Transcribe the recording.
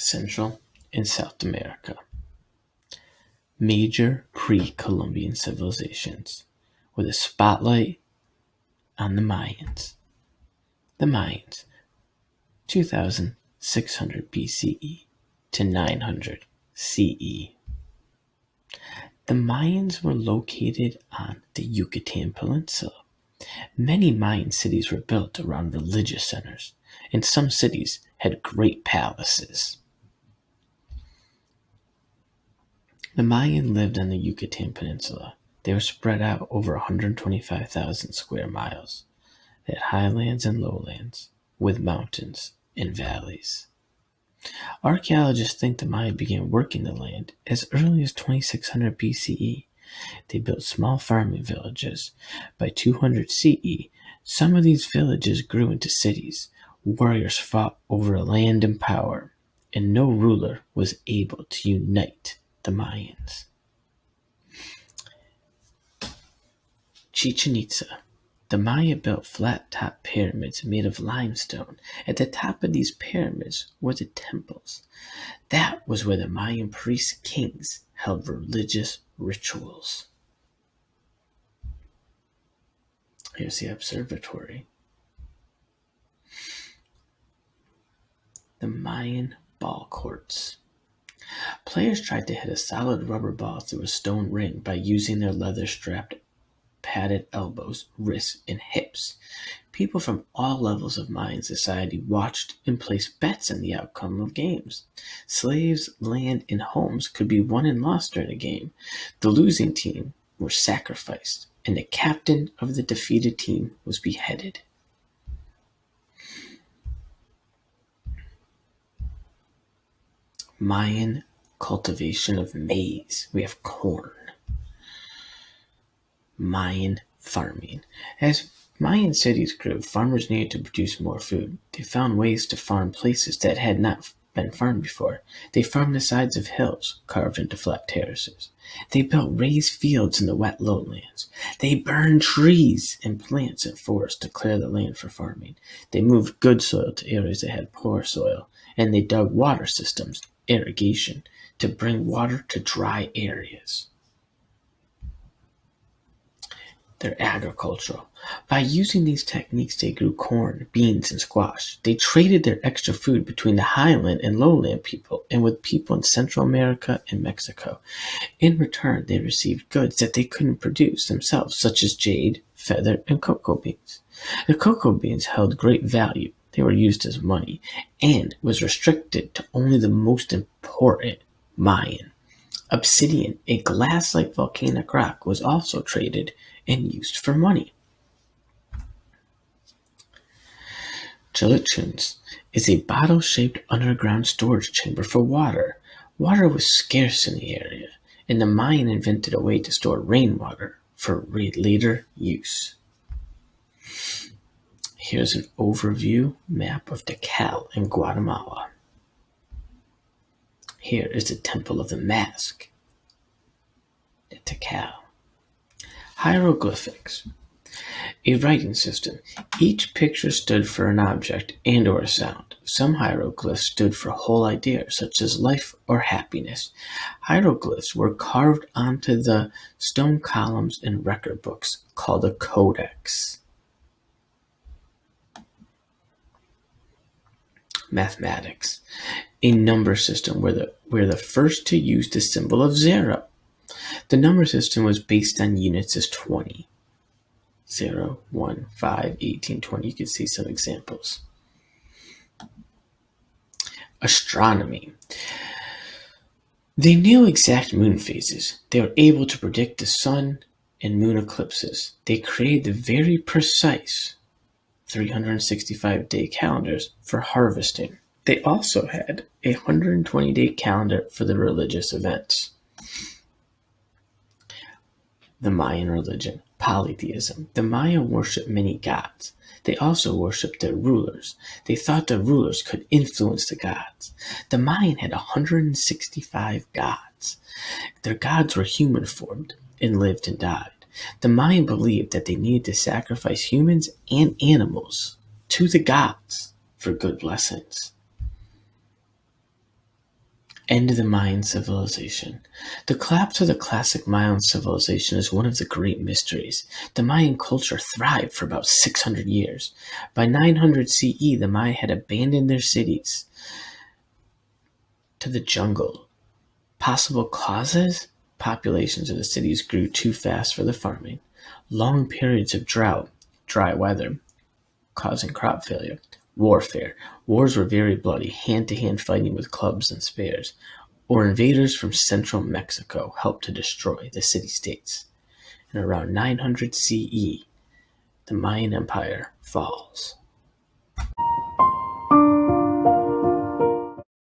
Central and South America. Major pre-Columbian civilizations with a spotlight on the Mayans. The Mayans, 2600 BCE to 900 CE. The Mayans were located on the Yucatan Peninsula. Many Mayan cities were built around religious centers, and some cities had great palaces. The Mayan lived on the Yucatan Peninsula. They were spread out over 125,000 square miles. They had highlands and lowlands, with mountains and valleys. Archaeologists think the Maya began working the land as early as 2600 BCE. They built small farming villages. By 200 CE, some of these villages grew into cities. Warriors fought over land and power, and no ruler was able to unite the Mayans. Chichen Itza. The Maya built flat-top pyramids made of limestone. At the top of these pyramids were the temples. That was where the Mayan priest kings held religious rituals. Here's the observatory. The Mayan ball courts. Players tried to hit a solid rubber ball through a stone ring by using their leather-strapped padded elbows, wrists, and hips. People from all levels of Mayan society watched and placed bets on the outcome of games. Slaves, land, and homes could be won and lost during a game. The losing team were sacrificed, and the captain of the defeated team was beheaded. Mayan cultivation of maize. We have corn. Mayan farming. As Mayan cities grew, farmers needed to produce more food. They found ways to farm places that had not been farmed before. They farmed the sides of hills, carved into flat terraces. They built raised fields in the wet lowlands. They burned trees and plants and forests to clear the land for farming. They moved good soil to areas that had poor soil, and they dug water systems, irrigation, to bring water to dry areas. They're agricultural. By using these techniques, they grew corn, beans, and squash. They traded their extra food between the highland and lowland people and with people in Central America and Mexico. In return, they received goods that they couldn't produce themselves, such as jade, feather, and cocoa beans. The cocoa beans held great value. They were used as money and was restricted to only the most important Mayan. Obsidian, a glass-like volcanic rock, was also traded and used for money. Chichen is a bottle-shaped underground storage chamber for water. Water was scarce in the area, and the Mayan invented a way to store rainwater for later use. Here's an overview map of Tikal in Guatemala. Here is the Temple of the Mask at Tikal. Hieroglyphics. A writing system. Each picture stood for an object and or a sound. Some hieroglyphs stood for whole ideas such as life or happiness. Hieroglyphs were carved onto the stone columns in record books called a codex. Mathematics. A number system were the first to use the symbol of 0. The number system was based on units as 20. 0, 1, 5, 18, 20. You can see some examples. Astronomy. They knew exact moon phases. They were able to predict the sun and moon eclipses. They created the very precise 365-day calendars for harvesting. They also had a 120-day calendar for the religious events. The Mayan religion, Polytheism. The Maya worshipped many gods. They also worshipped their rulers. They thought the rulers could influence the gods. The Mayan had 165 gods. Their gods were human-formed and lived and died. The Mayan believed that they needed to sacrifice humans and animals to the gods for good blessings. End of the Mayan civilization. The collapse of the classic Mayan civilization is one of the great mysteries. The Mayan culture thrived for about 600 years. By 900 CE, the Maya had abandoned their cities to the jungle. Possible causes? Populations of the cities grew too fast for the farming. Long periods of drought, dry weather, causing crop failure. Warfare. Wars were very bloody, hand-to-hand fighting with clubs and spears. Or invaders from central Mexico helped to destroy the city-states. And around 900 CE, the Mayan Empire falls.